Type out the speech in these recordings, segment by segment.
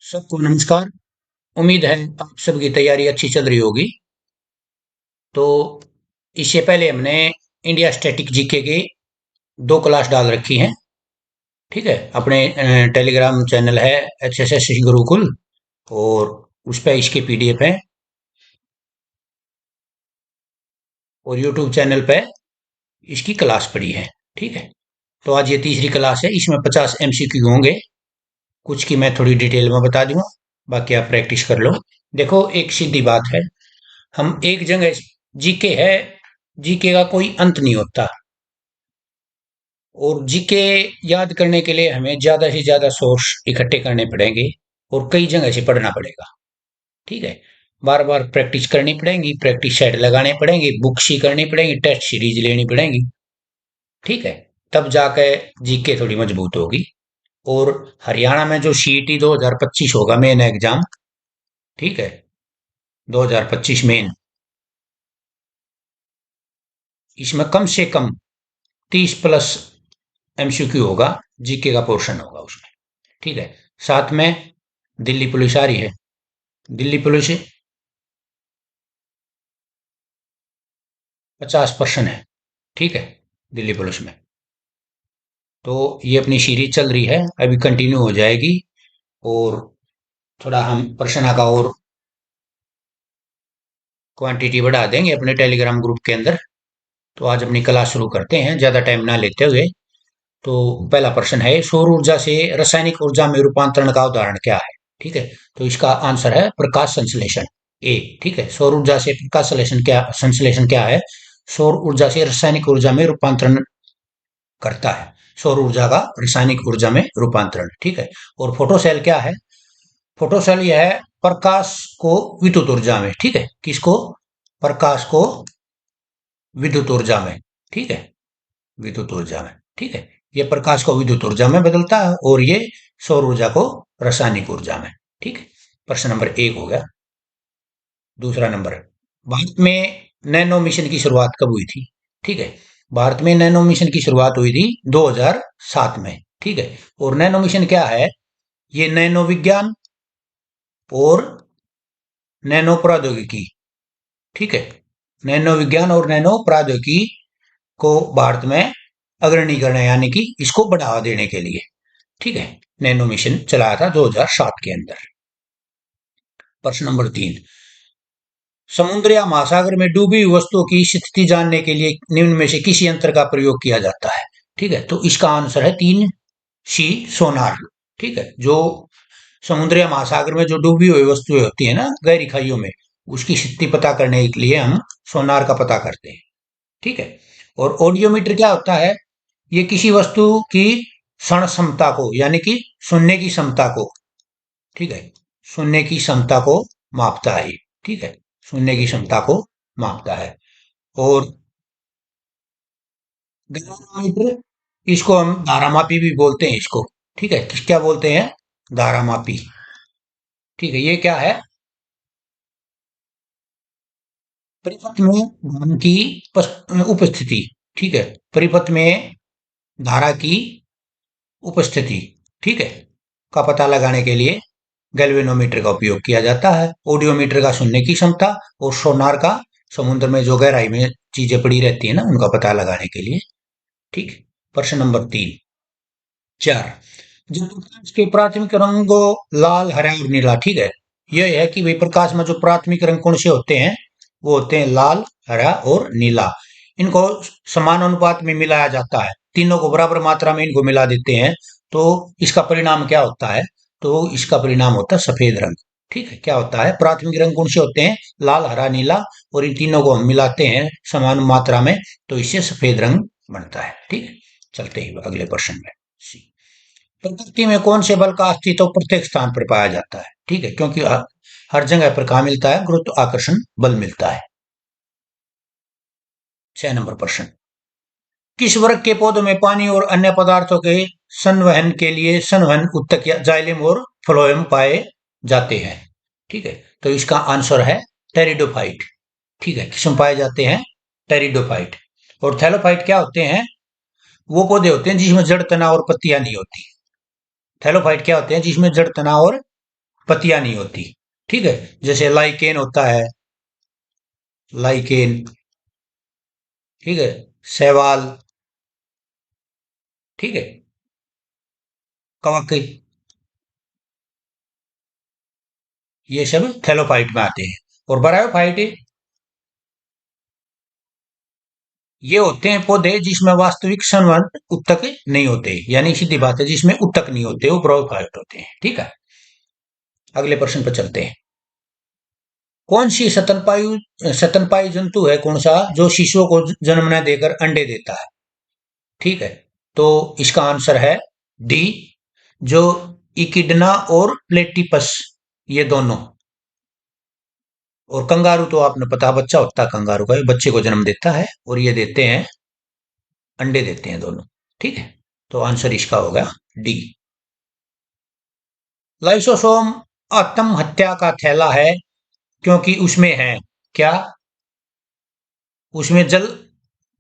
सबको नमस्कार। उम्मीद है आप सबकी तैयारी अच्छी चल रही होगी। तो इससे पहले हमने इंडिया स्टैटिक जीके के दो क्लास डाल रखी हैं। ठीक है, अपने टेलीग्राम चैनल है एच एस एस गुरुकुल, और उस पर इसके पीडीएफ है, और यूट्यूब चैनल पे इसकी क्लास पड़ी है। ठीक है, तो आज ये तीसरी क्लास है। इसमें 50 एमसीक्यू होंगे। कुछ की मैं थोड़ी डिटेल में बता दूंगा, बाकी आप प्रैक्टिस कर लो। देखो, एक सीधी बात है, हम एक जगह जीके है, जीके का कोई अंत नहीं होता। और जीके याद करने के लिए हमें ज्यादा से ज्यादा सोर्स इकट्ठे करने पड़ेंगे, और कई जगह से पढ़ना पड़ेगा। ठीक है, बार बार प्रैक्टिस करनी पड़ेगी, प्रैक्टिस सेट लगाने पड़ेंगे, बुक्स ही करनी पड़ेगी, टेस्ट सीरीज लेनी पड़ेगी। ठीक है, तब जाके जीके थोड़ी मजबूत होगी। और हरियाणा में जो सीईटी 2025 होगा, मेन एग्जाम, ठीक है, 2025 मेन, इसमें कम से कम 30 प्लस एमसीक्यू होगा, जीके का पोर्शन होगा उसमें। ठीक है, साथ में दिल्ली पुलिस आ रही है। दिल्ली पुलिस 50% है। ठीक है, दिल्ली पुलिस में तो ये अपनी सीरीज चल रही है, अभी कंटिन्यू हो जाएगी। और थोड़ा हम प्रश्न का और क्वांटिटी बढ़ा देंगे अपने टेलीग्राम ग्रुप के अंदर। तो आज अपनी क्लास शुरू करते हैं, ज्यादा टाइम ना लेते हुए। तो पहला प्रश्न है, सौर ऊर्जा से रासायनिक ऊर्जा में रूपांतरण का उदाहरण क्या है? ठीक है, तो इसका आंसर है प्रकाश संश्लेषण, ए। ठीक है, सौर ऊर्जा से प्रकाश संश्लेषण क्या है? सौर ऊर्जा से रासायनिक ऊर्जा में रूपांतरण करता है। सौर ऊर्जा का रासायनिक ऊर्जा में रूपांतरण। ठीक है, और फोटोसेल क्या है? फोटोसेल यह है प्रकाश को विद्युत ऊर्जा में। ठीक है, किसको? प्रकाश को विद्युत ऊर्जा में। ठीक है, विद्युत ऊर्जा में। ठीक है, ये प्रकाश को विद्युत ऊर्जा में बदलता है, और ये सौर ऊर्जा को रासायनिक ऊर्जा में। ठीक है, प्रश्न नंबर एक हो गया। दूसरा नंबर, भारत में नैनो मिशन की शुरुआत कब हुई थी? ठीक है, भारत में नैनो मिशन की शुरुआत हुई थी 2007 में। ठीक है, और नैनो मिशन क्या है? ये नैनो विज्ञान और नैनो प्रौद्योगिकी। ठीक है, नैनो विज्ञान और नैनो प्रौद्योगिकी को भारत में अग्रणी करना, यानी कि इसको बढ़ावा देने के लिए। ठीक है, नैनो मिशन चलाया था 2007 के अंदर। प्रश्न नंबर तीन, समुद्र या महासागर में डूबी हुई वस्तुओं की स्थिति जानने के लिए निम्न में से किस यंत्र का प्रयोग किया जाता है? ठीक है, तो इसका आंसर है 3C, सोनार। ठीक है, जो समुद्र या महासागर में जो डूबी हुई वस्तुएं होती है ना, गहरी खाइयों में, उसकी स्थिति पता करने के लिए हम सोनार का पता करते हैं। ठीक है, और ऑडियोमीटर क्या होता है? ये किसी वस्तु की क्षण क्षमता को, यानी कि सुनने की क्षमता को, ठीक है, सुनने की क्षमता को मापता है। ठीक है, सुनने की क्षमता को मापता है। और गैल्वेनोमीटर, इसको हम धारामापी भी बोलते हैं इसको। ठीक है, क्या बोलते हैं? धारामापी। ठीक है, ये क्या है? परिपथ में धन की उपस्थिति। ठीक है, परिपथ में धारा की उपस्थिति, ठीक है, का पता लगाने के लिए गैल्वेनोमीटर का उपयोग किया जाता है। ऑडियोमीटर का सुनने की क्षमता, और सोनार का समुद्र में जो गहराई में चीजें पड़ी रहती है ना, उनका पता लगाने के लिए। ठीक है, प्रश्न नंबर तीन, चार, जब प्रकाश के प्राथमिक रंगों लाल, हरा और नीला, ठीक है, यह है कि भाई प्रकाश में जो प्राथमिक रंग कौन से होते हैं? वो होते हैं लाल, हरा और नीला। इनको समान अनुपात में मिलाया जाता है, तीनों को बराबर मात्रा में इनको मिला देते हैं। तो इसका परिणाम क्या होता है? तो इसका परिणाम होता है सफेद रंग। ठीक है, क्या होता है? प्राथमिक रंग कौन से होते हैं? लाल, हरा, नीला, और इन तीनों को हम मिलाते हैं समान मात्रा में, तो इससे सफेद रंग बनता है। ठीक है, चलते ही अगले प्रश्न में। प्रकृति में कौन से बल का अस्तित्व प्रत्येक स्थान पर पाया जाता है? ठीक है, क्योंकि हर जगह पर कहा मिलता है? गुरुत्वाकर्षण बल मिलता है। 6 नंबर प्रश्न, किस वर्ग के पौधों में पानी और अन्य पदार्थों के संवहन के लिए संवहन उत्तक या जाइलम और फ्लोएम पाए जाते हैं? ठीक है, तो इसका आंसर है टेरिडोफाइट। ठीक है, किसमें पाए जाते हैं? टेरिडोफाइट। और थैलोफाइट क्या होते हैं? वो पौधे होते हैं जिसमें जड़, तना और पत्तियां नहीं होती। थैलोफाइट क्या होते हैं? जिसमें जड़, तना और पत्तियां नहीं होती। ठीक है, जैसे लाइकेन होता है, लाइकेन। ठीक है, शैवाल। ठीक है, कवक, ये सब थैलोफाइट में आते हैं। और बरायोफाइट, ये होते हैं पौधे जिसमें वास्तविक संवहन उत्तक नहीं होते, यानी सीधी बात है जिसमें उत्तक नहीं होते, वो ब्रायोफाइट होते हैं। ठीक है, अगले प्रश्न पर चलते हैं। कौन सी स्तनपायी जंतु है, कौन सा, जो शिशुओं को जन्म न देकर अंडे देता है? ठीक है, तो इसका आंसर है डी, जो इकिडना और प्लेटिपस, ये दोनों। और कंगारू तो आपने पता, बच्चा होता है कंगारू का, ये बच्चे को जन्म देता है, और ये देते हैं, अंडे देते हैं दोनों। ठीक है, तो आंसर इसका होगा डी। लाइसोसोम आत्महत्या का थैला है, क्योंकि उसमें है क्या? उसमें जल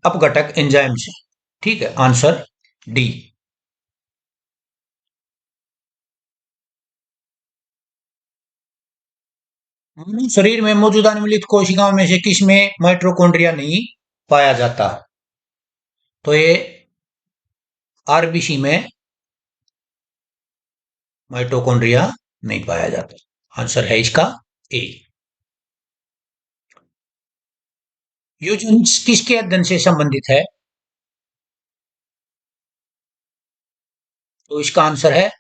अपघटक एंजाइम्स है। ठीक है, आंसर डी। मानव शरीर में मौजूदा निम्नलिखित कोशिकाओं में से किसमें माइटोकॉन्ड्रिया नहीं पाया जाता? तो ये आरबीसी में माइटोकॉन्ड्रिया नहीं पाया जाता। आंसर है इसका ए। यूजेनिक्स किसके अध्ययन से संबंधित है? तो इसका आंसर है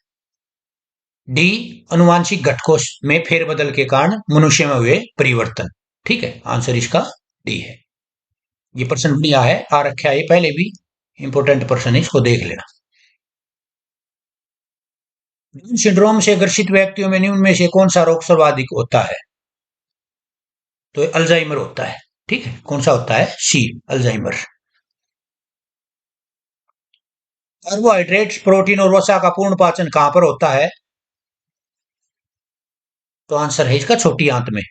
डी, अनुवांशिक घटकों में फेरबदल के कारण मनुष्य में हुए परिवर्तन। ठीक है, आंसर इसका डी है। ये प्रश्न बढ़िया है, आ रखा है ये पहले भी, इंपोर्टेंट प्रश्न है, इसको देख लेना। डाउन सिंड्रोम से ग्रसित व्यक्तियों में निम्न में से कौन सा रोग सर्वाधिक होता है? तो अल्जाइमर होता है। ठीक है, कौन सा होता है? सी, अल्जाइमर। कार्बोहाइड्रेट्स, प्रोटीन और वसा का पूर्ण पाचन कहां पर होता है? तो आंसर है इसका छोटी आंत में।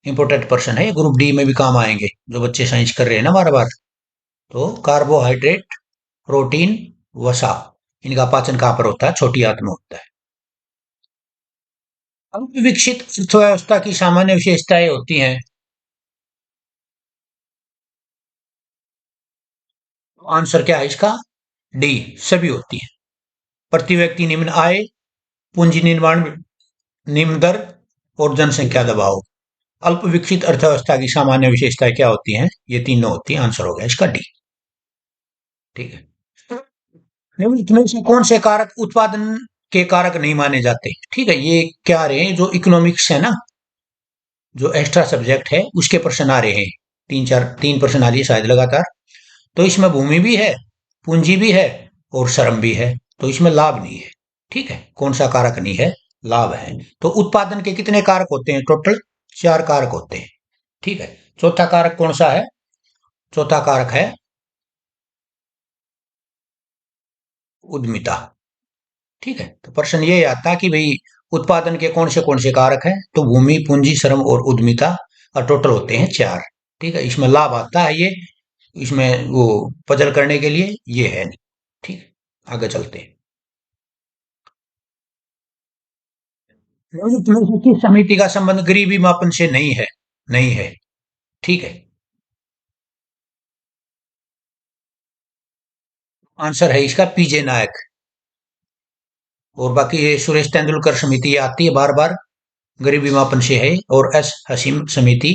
इंपोर्टेंट पर्सन है, ग्रुप डी में भी काम आएंगे, जो बच्चे साइंस कर रहे हैं ना बार बार। तो कार्बोहाइड्रेट, प्रोटीन, वसा, इनका पाचन कहां पर होता है? छोटी आंत में होता है। अब विकसित अर्थव्यवस्था की सामान्य विशेषताएं होती हैं। आंसर क्या है इसका? डी, सभी होती है। प्रति व्यक्ति निम्न आय, पूंजी निर्माण निम्न दर, और जनसंख्या दबाव। अल्प विकसित अर्थव्यवस्था की सामान्य विशेषताएं क्या होती हैं? ये तीनों होती हैं। आंसर हो गया इसका डी। ठीक है, निम्नलिखित में से कौन से कारक उत्पादन के कारक नहीं माने जाते? ठीक है, ये क्या आ रहे हैं, जो इकोनॉमिक्स है ना, जो एक्स्ट्रा सब्जेक्ट है, उसके प्रश्न आ रहे हैं। तीन प्रश्न आ रही है शायद लगातार। तो इसमें भूमि भी है, पूंजी भी है, और श्रम भी है। तो इसमें लाभ नहीं है। ठीक है, कौन सा कारक नहीं है? लाभ है। तो उत्पादन के कितने कारक होते हैं? टोटल 4 कारक होते हैं। ठीक है, चौथा कारक कौन सा है? चौथा कारक है उद्यमिता। ठीक है, तो प्रश्न ये आता है कि भाई उत्पादन के कौन से कारक हैं? तो भूमि, पूंजी, श्रम और उद्यमिता, और टोटल होते हैं 4। ठीक है, इसमें लाभ आता है ये, इसमें वो पजल करने के लिए ये है नहीं। ठीक है, आगे चलते हैं। निम्नलिखित में से किस समिति का संबंध गरीबी मापन से नहीं है? नहीं है। ठीक है, आंसर है इसका पीजे नायक। और बाकी ये सुरेश तेंदुलकर समिति आती है बार बार, गरीबी मापन से है। और एस हसीम समिति,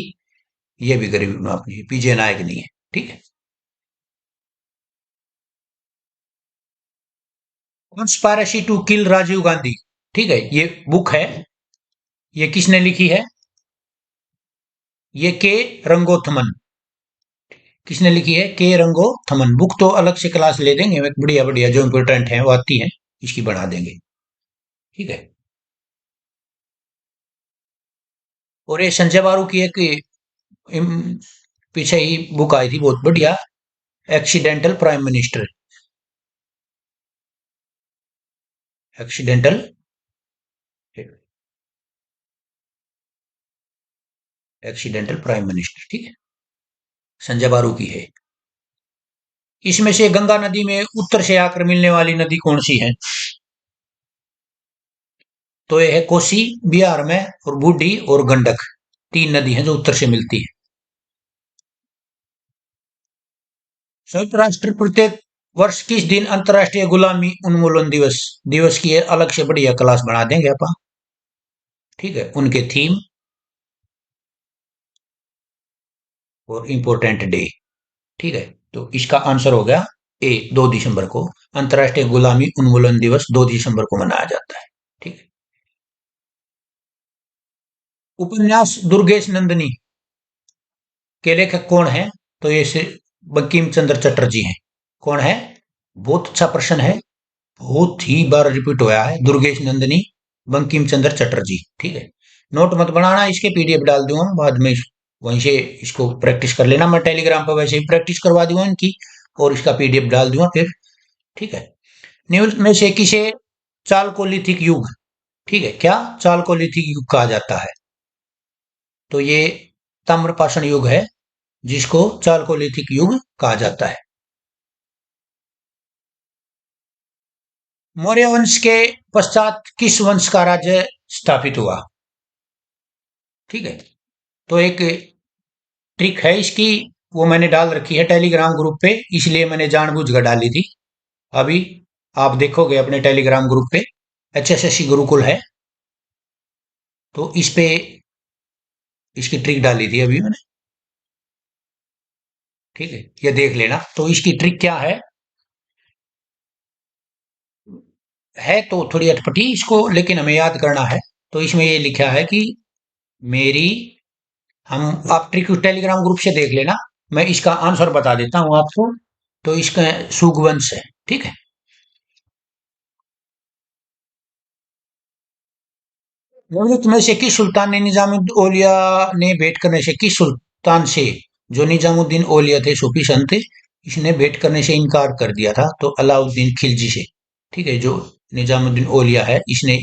ये भी गरीबी मापन है, पीजे नायक नहीं है। ठीक है, conspiracy to kill Rajiv Gandhi. ठीक है, ये बुक है, ये किसने लिखी है? ये के रंगोथमन। किसने लिखी है? के रंगोथमन। बुक तो अलग से क्लास ले देंगे, एक बढ़िया बढ़िया जो इंपोर्टेंट है वो आती है, इसकी बना देंगे। ठीक है, और ये संजय बारू की एक पीछे ही बुक आई थी बहुत बढ़िया, accidental prime minister. Accidental accidental prime minister. ठीक है, संजय बारू की है। इसमें से गंगा नदी में उत्तर से आकर मिलने वाली नदी कौन सी है? तो ये है कोसी बिहार में, और बूढ़ी और गंडक, तीन नदी हैं जो उत्तर से मिलती है। संयुक्त राष्ट्र प्रत्येक वर्ष किस दिन अंतर्राष्ट्रीय गुलामी उन्मूलन दिवस दिवस की अलग से बढ़िया क्लास बना देंगे अपन। ठीक है, उनके थीम और इम्पोर्टेंट डे। ठीक है, तो इसका आंसर हो गया ए, 2 दिसंबर को अंतर्राष्ट्रीय गुलामी उन्मूलन दिवस 2 दिसंबर को मनाया जाता है। ठीक है। उपन्यास दुर्गेश नंदिनी के लेखक कौन है? तो ये बंकिम चंद्र चटर्जी हैं। कौन है? बहुत अच्छा प्रश्न है, बहुत ही बार रिपीट हुआ है। दुर्गेश नंदिनी, बंकिम चंद्र चटर्जी। ठीक है, नोट मत बनाना, इसके पीडीएफ डाल दूंगा बाद में, वहीं से इसको प्रैक्टिस कर लेना। मैं टेलीग्राम पर वैसे ही प्रैक्टिस करवा दूंगा इनकी, और इसका पीडीएफ डाल दूंगा फिर। ठीक है। निम्न में से किसे चालकोलिथिक युग, ठीक है, क्या चालकोलिथिक युग कहा जाता है? तो ये ताम्रपाषाण युग है जिसको चालकोलिथिक युग कहा जाता है। मौर्य वंश के पश्चात किस वंश का राज्य स्थापित हुआ? ठीक है, तो एक ट्रिक है इसकी, वो मैंने डाल रखी है टेलीग्राम ग्रुप पे, इसलिए मैंने जानबूझकर डाली थी। अभी आप देखोगे अपने टेलीग्राम ग्रुप पे, एचएसएससी गुरुकुल है, तो इस पे इसकी ट्रिक डाली थी अभी मैंने। ठीक है, ये देख लेना। तो इसकी ट्रिक क्या है तो थोड़ी अटपटी इसको, लेकिन हमें याद करना है। तो इसमें ये लिखा है कि मेरी, हम, आप ट्रिक टेलीग्राम ग्रुप से देख लेना, मैं इसका आंसर बता देता हूं आपको। तो इसका सुगवंश है। ठीक है। निम्नलिखित में से किस सुल्तान ने निजामुद्दीन औलिया ने भेंट करने से, किस सुल्तान से, जो निजामुद्दीन औलिया थे सूफी संत, इसने भेंट करने से इनकार कर दिया था? तो अलाउद्दीन खिलजी से। ठीक है, जो निजामुद्दीन औलिया है इसने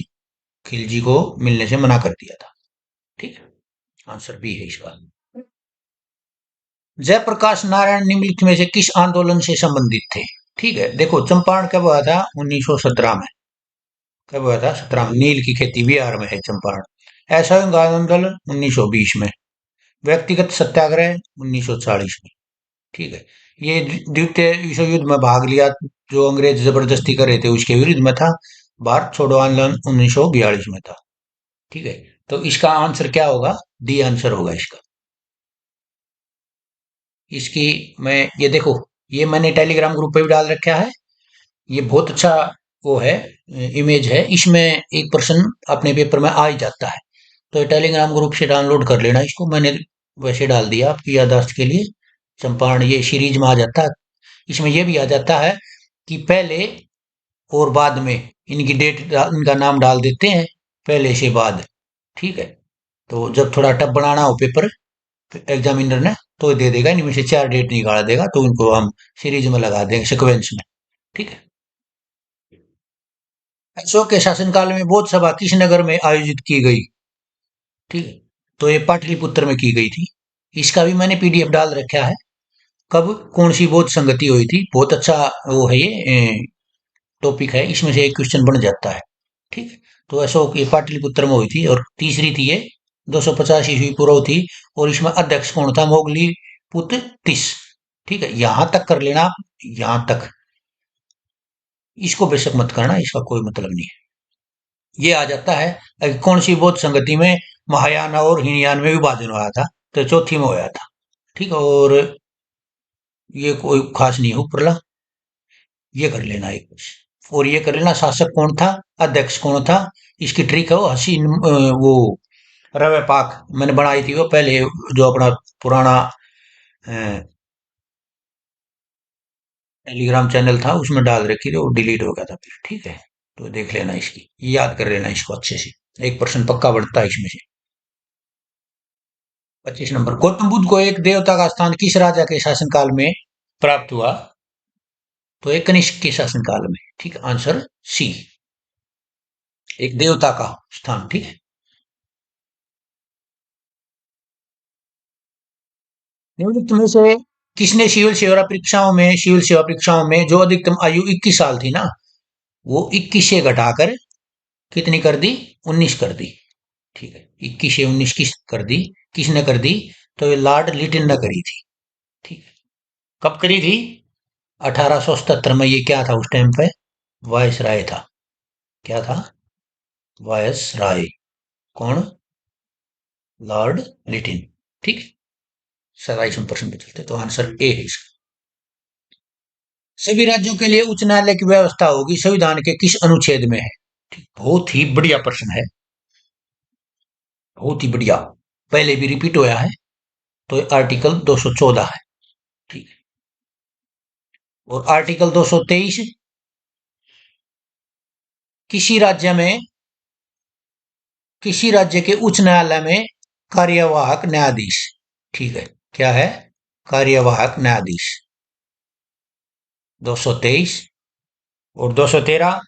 खिलजी को मिलने से मना कर दिया था। ठीक है, आंसर बी है इसका। जयप्रकाश नारायण निम्नलिखित में से किस आंदोलन से संबंधित थे? ठीक है, देखो चंपारण कब हुआ था? 1917 में। कब हुआ था? 17 में। नील की खेती बिहार में है चंपारण। असहयोग आंदोलन 1920 में। व्यक्तिगत सत्याग्रह 1940 में। ठीक है, ये द्वितीय विश्व युद्ध में भाग लिया जो अंग्रेज जबरदस्ती कर रहे थे उसके विरुद्ध में था। भारत छोड़ो आंदोलन 1942 में था। ठीक है, तो इसका आंसर क्या होगा? डी आंसर होगा इसका। इसकी, मैं, ये देखो, ये मैंने टेलीग्राम ग्रुप पे भी डाल रखा है। ये बहुत अच्छा वो है, इमेज है, इसमें एक पर्सन अपने पेपर में आ ही जाता है। तो टेलीग्राम ग्रुप से डाउनलोड कर लेना इसको, मैंने वैसे डाल दिया आपकी याददाश्त के लिए। चंपारण ये सीरीज में आ जाता है। इसमें ये भी आ जाता है कि पहले और बाद में इनकी डेट, इनका नाम डाल देते हैं, पहले से बाद। ठीक है, तो जब थोड़ा टफ बनाना हो पेपर एग्जामिनर ने, तो दे देगा, इनमें से 4 डेट निकाल देगा, तो उनको हम सीरीज में लगा देंगे, सिक्वेंस में। ठीक है। अशोक के शासनकाल में बौद्ध सभा किस नगर में आयोजित की गई? ठीक है, तो ये पाटलिपुत्र में की गई थी। इसका भी मैंने पीडीएफ डाल रखा है। कब कौन सी बौद्ध संगति हुई थी, बहुत अच्छा वो है ये टॉपिक है, इसमें से एक क्वेश्चन बन जाता है। ठीक है, तो अशोक ये पाटलिपुत्र में हुई थी, और तीसरी थी ये 250 ईस्वी पूर्व थी। और इसमें अध्यक्ष कौन था? मोगली पुत्र तिस। ठीक है, यहां तक कर लेना आप, यहां तक। इसको बेशक मत करना, इसका कोई मतलब नहीं है। ये आ जाता है कौन सी बौद्ध संगति में महायान और हीनयान में विभाजन हुआ था? तो चौथी में हुआ था। ठीक है, और ये कोई खास नहीं है उपरला, ये कर लेना एक बस। और ये कर लेना शासक कौन था, अध्यक्ष कौन था। इसकी ट्रिक है वो हसीन, वो रवे पाक मैंने बनाई थी वो पहले, जो अपना पुराना टेलीग्राम चैनल था उसमें डाल रखी थी, वो डिलीट हो गया था फिर। ठीक है, तो देख लेना इसकी, याद कर लेना इसको अच्छे से, 1% पक्का बढ़ता है इसमें से। 25 नंबर, गौतम बुद्ध को एक देवता का स्थान किस राजा के शासनकाल में प्राप्त हुआ? तो एक कनिष्क के शासनकाल में। ठीक है, आंसर सी, एक देवता का स्थान। ठीक है। निम्नलिखित में से किसने सिविल सेवा परीक्षाओं में जो अधिकतम आयु 21 साल थी ना, वो 21 से घटाकर कितनी कर दी? 19 कर दी। ठीक है, 21 या 19 किस कर दी? किसने कर दी? तो ये लॉर्ड लिटिल ने करी थी। ठीक है। कब करी थी? 1877 में। ये क्या था उस टाइम पे? वायस राय था। क्या था? वायस राय। कौन? Lord little. ठीक है। 27% पे चलते तो आंसर ए है इसका। सभी राज्यों के लिए उच्च न्यायालय की व्यवस्था होगी संविधान के किस अनुच्छेद में है? ठीक, बहुत ही बढ़िया प्रश्न है। बहुत ही बढ़िया। पहले भी रिपीट होया है। तो आर्टिकल 214 है। ठीक है। और आर्टिकल 223, किसी राज्य में किसी राज्य के उच्च न्यायालय में कार्यवाहक न्यायाधीश। ठीक है। क्या है? कार्यवाहक न्यायाधीश। 223 और 213,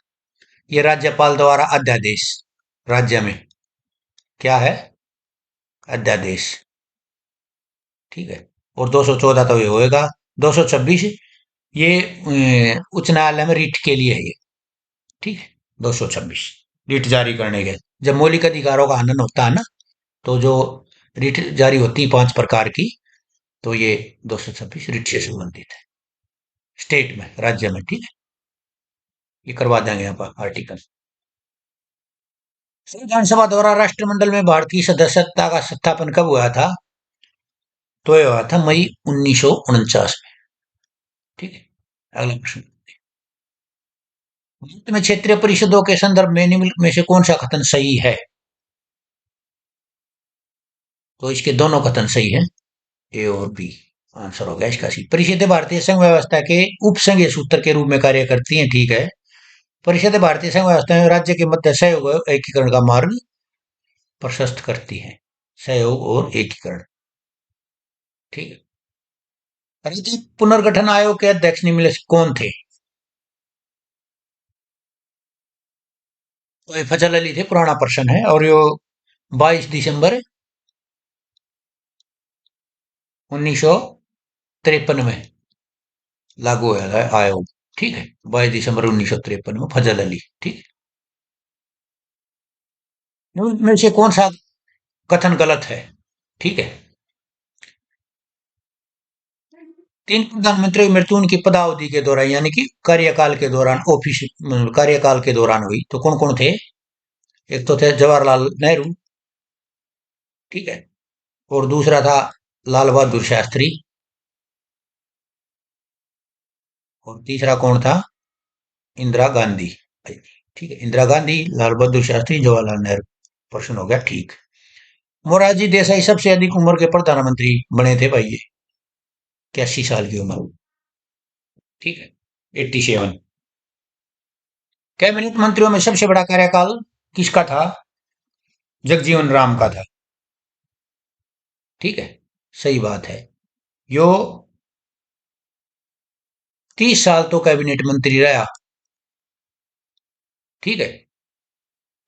ये राज्यपाल द्वारा अध्यादेश। राज्य में क्या है? अध्यादेश। ठीक है। और 214 तो ये होएगा। 226, ये उच्च न्यायालय में रिट के लिए है ये। ठीक है। 226 रिट जारी करने के, जब मौलिक अधिकारों का हनन होता है ना, तो जो रिट जारी होती है 5 प्रकार की, तो ये 226 रिट से संबंधित है। स्टेट में, राज्य में। ठीक है। ये करवा देंगे यहाँ पर आर्टिकल। संविधान सभा द्वारा राष्ट्रमंडल में भारतीय सदस्यता का स्थापन कब हुआ था? तो ये हुआ था मई 1949 में। ठीक है। अगला प्रश्न। भारत में क्षेत्रीय परिषदों के संदर्भ में निम्नलिखित में से कौन सा कथन सही है? तो इसके दोनों कथन सही है, ए और बी। आंसर हो गया इसका सी। परिषदें भारतीय संघ व्यवस्था के उपसंघीय सूत्र के रूप में कार्य करती हैं। ठीक है। परिषदें भारतीय संघ व्यवस्था में राज्य के मध्य सहयोग और एकीकरण का मार्ग प्रशस्त करती हैं। सहयोग और एकीकरण। ठीक है। राज्य पुनर्गठन आयोग के अध्यक्ष निम्नलिखित में से कौन थे? तो ये फजल अली थे। पुराना प्रश्न है और यो 22 दिसंबर 1953 में लागू हुआ था आयोग। ठीक है। 22 दिसंबर 1953 में फजल अली। ठीक है। इनमें से कौन सा कथन गलत है? ठीक है। 3 प्रधानमंत्री की मृत्यु उनकी पदावधि के दौरान, यानी कि कार्यकाल के दौरान, ऑफिस कार्यकाल के दौरान हुई। तो कौन कौन थे? एक तो थे जवाहरलाल नेहरू। ठीक है। और दूसरा था लाल बहादुर शास्त्री। और तीसरा कौन था? इंदिरा गांधी। ठीक है। इंदिरा गांधी, लाल बहादुर शास्त्री, जवाहरलाल नेहरू। प्रश्न हो गया ठीक। मोरारजी देसाई सबसे अधिक उम्र के प्रधानमंत्री बने थे भाई ये। 81 साल की उम्र। ठीक है। 87। कैबिनेट मंत्रियों में सबसे बड़ा कार्यकाल किसका था? जगजीवन राम का था। ठीक है। सही बात है। यो 30 साल तो कैबिनेट मंत्री रहा। ठीक है।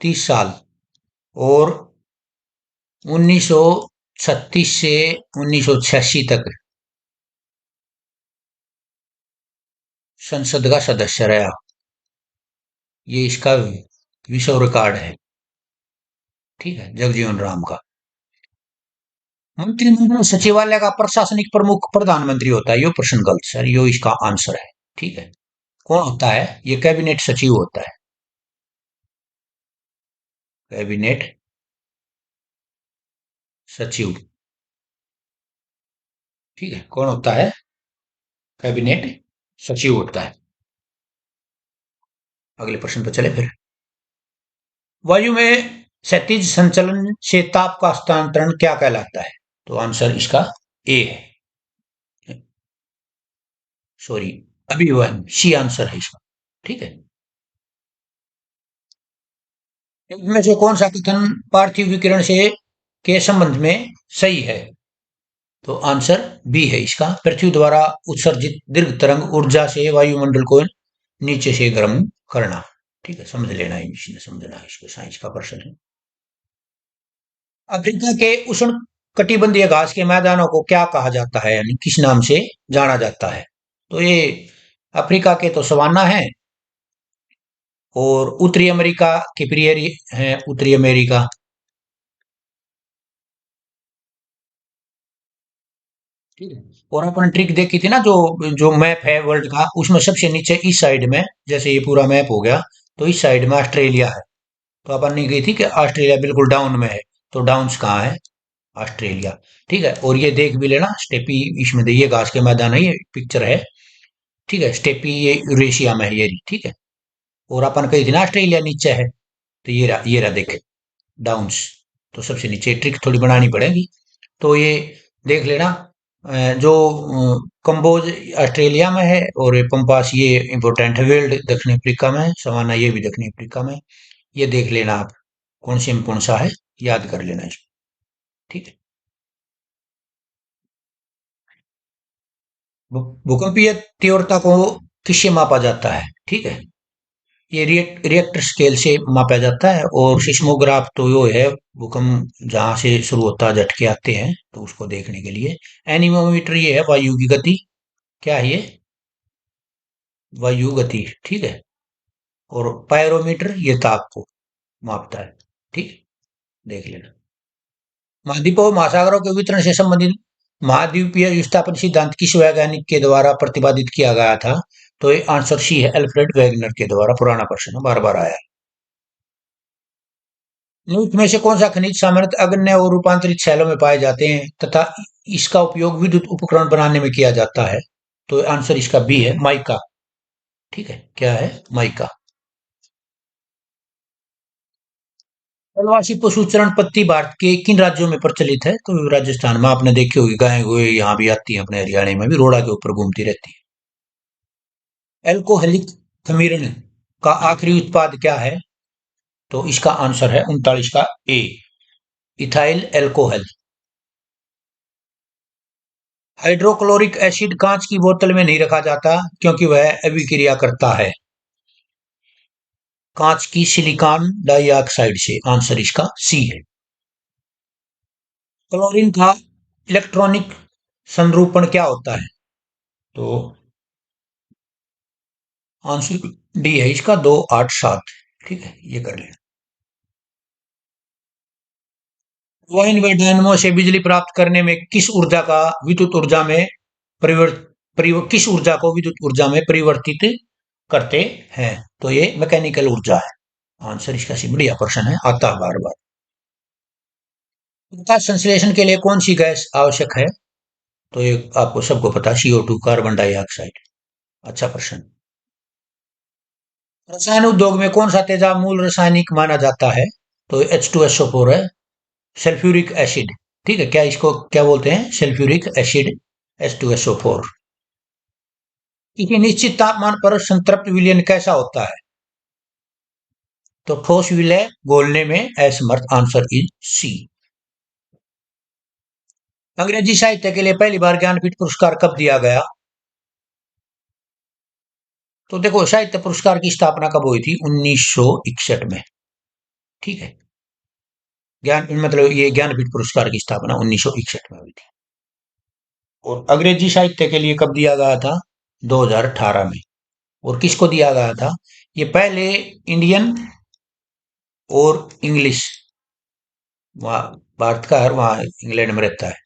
30 साल। और 1936 से 1986 तक संसद का सदस्य रहा। ये इसका विश्व रिकॉर्ड है। ठीक है। जगजीवन राम का। मंत्रिमंडल सचिवालय का प्रशासनिक प्रमुख प्रधानमंत्री होता है। यो प्रश्न गलत सर, यो इसका आंसर है। ठीक है। कौन होता है? ये कैबिनेट सचिव होता है। कैबिनेट सचिव। ठीक है। कौन होता है? कैबिनेट सचिव होता है। अगले प्रश्न पर चले फिर। वायु में क्षैतिज संचलन से ताप का हस्तांतरण क्या कहलाता है? तो आंसर इसका ए है। सॉरी, अभिवहन। सी आंसर है इसका। ठीक है। इनमें से कौन सा कथन पार्थिव विकिरण से के संबंध में सही है? तो आंसर बी है इसका। पृथ्वी द्वारा उत्सर्जित दीर्घ तरंग ऊर्जा से वायुमंडल को नीचे से गर्म करना। ठीक है। समझ लेना है, इसने समझना है, इसको साइंस का प्रश्न है। अफ्रीका के उष्ण कटिबंधीय घास के मैदानों को क्या कहा जाता है, यानी किस नाम से जाना जाता है? तो ये अफ्रीका के तो सवाना है। और उत्तरी अमेरिका के प्रिय है उत्तरी अमेरिका। ठीक है। और अपन ट्रिक देखी थी ना, जो जो मैप है वर्ल्ड का, उसमें सबसे नीचे इस साइड में, जैसे ये पूरा मैप हो गया, तो इस साइड में ऑस्ट्रेलिया है। तो अपन ने कही थी कि ऑस्ट्रेलिया बिल्कुल डाउन में है। तो डाउन्स कहाँ है? ऑस्ट्रेलिया। ठीक है। और ये देख भी लेना, स्टेपी इसमें ये घास के मैदान है, ये पिक्चर है। ठीक है। स्टेपी ये यूरेशिया में है ये, ठीक है। और अपन कही थी ना ऑस्ट्रेलिया नीचे है, तो ये रहा देख, डाउन्स। तो सबसे नीचे ट्रिक थोड़ी बनानी पड़ेगी। तो ये देख लेना। जो कंबोज ऑस्ट्रेलिया में है, और ये पंपास ये इम्पोर्टेंट है, वेल्ड दक्षिण अफ्रीका में है, सवाना ये भी दक्षिण अफ्रीका में है। ये देख लेना आप, कौन से में कौन सा है, याद कर लेना इसको। ठीक है। भूकंपीय तीव्रता को किससे मापा जाता है? ठीक है। ये रिएक्टर स्केल से मापा जाता है। और सिस्मोग्राफ तो वो है, भूकंप जहां से शुरू होता है, झटके आते हैं तो उसको देखने के लिए। एनीमोमीटर ये है वायु की गति। क्या है ये? वायु गति। ठीक है। और पायरोमीटर ये ताप को मापता है। ठीक। देख लेना। महाद्वीपों और महासागरों के वितरण से संबंधित महाद्वीपीय विस्थापन सिद्धांत किस वैज्ञानिक के द्वारा प्रतिपादित किया गया था? तो ये आंसर सी है, अल्फ्रेड वेगनर के द्वारा। पुराना प्रश्न है, बार बार आया है। निम्न में से कौन सा खनिज सामान्यतः अग्न्य और रूपांतरित शैलों में पाए जाते हैं तथा इसका उपयोग विद्युत उपकरण बनाने में किया जाता है? तो आंसर इसका बी है, माइका। ठीक है। क्या है? माइका। प्रवासी पशु चरण पद्धति भारत के किन राज्यों में प्रचलित है? तो राजस्थान में आपने देखी होगी, गाय गोए यहाँ भी आती है, अपने हरियाणा में भी रोड़ा के ऊपर घूमती रहती है। एल्कोहलिक खमीरण का आखिरी उत्पाद क्या है? तो इसका आंसर है 39 का ए, इथाइल एल्कोहल। हाइड्रोक्लोरिक एसिड कांच की बोतल में नहीं रखा जाता क्योंकि वह अभिक्रिया करता है कांच की सिलिकॉन डाइऑक्साइड से। आंसर इसका सी है। क्लोरीन का इलेक्ट्रॉनिक संरूपण क्या होता है? तो आंसर डी है इसका, 287। ठीक है। ये कर लेना। वाइन व डायनमो से बिजली प्राप्त करने में किस ऊर्जा का विद्युत ऊर्जा में किस ऊर्जा को विद्युत ऊर्जा में परिवर्तित करते हैं? तो ये मैकेनिकल ऊर्जा है। आंसर इसका सी, बढ़िया प्रश्न है, आता है बार बार। प्रकाश संश्लेषण के लिए कौन सी गैस आवश्यक है? तो ये आपको सबको पता है, CO2, कार्बन डाइऑक्साइड। अच्छा प्रश्न। रसायन उद्योग में कौन सा तेजाब मूल रासायनिक माना जाता है? तो H2SO4 है, सल्फ्यूरिक एसिड। ठीक है। क्या इसको क्या बोलते हैं? Sulphuric acid, H2SO4। किसी निश्चित तापमान पर संतृप्त विलयन कैसा होता है? तो ठोस विलय घोलने में असमर्थ। Answer is C. अंग्रेजी साहित्य के लिए पहली बार ज्ञानपीठ पुरस्कार कब दिया गया? तो देखो, साहित्य पुरस्कार की स्थापना कब हुई थी? 1961 में। ठीक है। ज्ञान मतलब ये ज्ञानपीठ पुरस्कार की स्थापना 1961 में हुई थी। और अंग्रेजी साहित्य के लिए कब दिया गया था? 2018 में। और किसको दिया गया था? ये पहले इंडियन और इंग्लिश, वहाँ भारत का है, वहाँ इंग्लैंड में रहता है,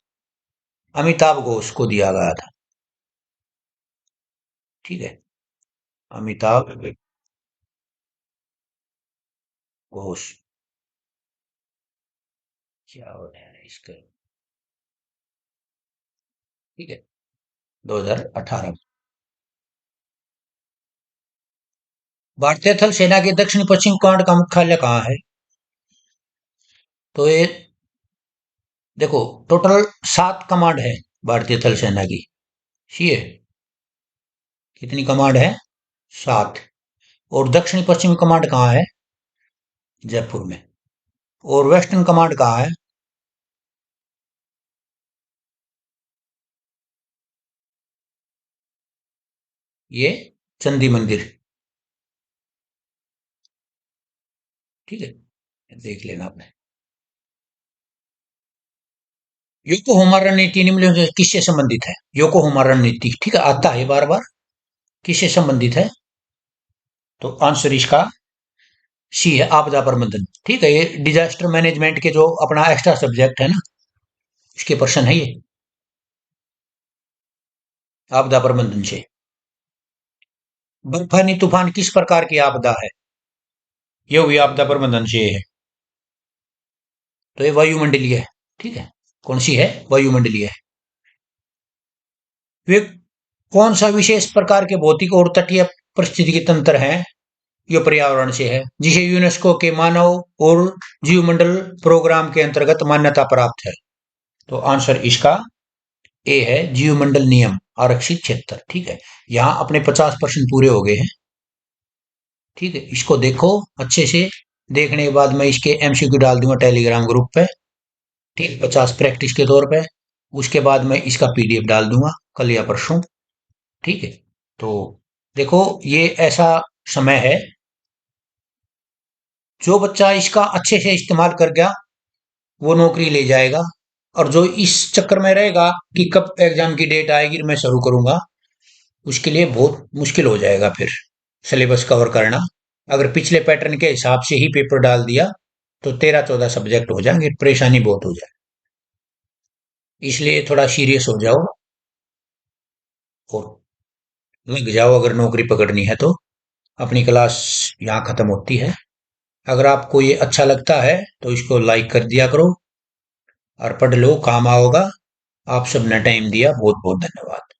अमिताभ घोष को दिया गया था। ठीक है। अमिताभ घोष। क्या हो रहा है इसका? ठीक है। 2018 में। भारतीय थल सेना के दक्षिण पश्चिम कमांड का मुख्यालय कहाँ है? तो ये देखो, टोटल 7 कमांड है भारतीय थल सेना की। सी है। कितनी कमांड है? 7। और दक्षिण पश्चिमी कमांड कहाँ है? जयपुर में। और वेस्टर्न कमांड कहाँ है? ये चंदी मंदिर। ठीक है। देख लेना आपने। योकोहामा रणनीति निम्नलिखित में से किससे संबंधित है? योकोहामा रणनीति, ठीक है, आता है बार बार। किससे संबंधित है? तो आंसर इसका सी है आपदा प्रबंधन। ठीक है, ये डिजास्टर मैनेजमेंट के जो अपना एक्स्ट्रा सब्जेक्ट है ना, इसके प्रश्न है ये, आपदा प्रबंधन से। बर्फानी तूफान किस प्रकार की आपदा है? ये हुई आपदा प्रबंधन से है। तो ये वायुमंडलीय है। ठीक है, कौन सी है? वायुमंडलीय है। वे कौन सा विशेष प्रकार के भौतिक और तटीय पारिस्थितिकी तंत्र हैं, ये पर्यावरण से है, जिसे यूनेस्को के मानव और जीवमंडल प्रोग्राम के अंतर्गत मान्यता प्राप्त है? तो आंसर इसका ए है, जीवमंडल नियम आरक्षित क्षेत्र। ठीक है, यहाँ अपने 50% पूरे हो गए हैं। ठीक है, इसको देखो अच्छे से। देखने के बाद मैं इसके एमसीक्यू डाल दूंगा टेलीग्राम ग्रुप पे। ठीक, 50 प्रैक्टिस के तौर पे। उसके बाद मैं इसका पीडीएफ डाल दूंगा कल या परसों। ठीक है, तो देखो ये ऐसा समय है, जो बच्चा इसका अच्छे से इस्तेमाल कर गया वो नौकरी ले जाएगा, और जो इस चक्कर में रहेगा कि कब एग्जाम की डेट आएगी मैं शुरू करूंगा, उसके लिए बहुत मुश्किल हो जाएगा फिर सिलेबस कवर करना। अगर पिछले पैटर्न के हिसाब से ही पेपर डाल दिया तो 13-14 सब्जेक्ट हो जाएंगे, परेशानी बहुत हो जाए। इसलिए थोड़ा सीरियस हो जाओ और लग जाओ, अगर नौकरी पकड़नी है तो। अपनी क्लास यहाँ खत्म होती है। अगर आपको ये अच्छा लगता है तो इसको लाइक कर दिया करो, और पढ़ लो, काम आओगा। आप सबने टाइम दिया, बहुत बहुत धन्यवाद।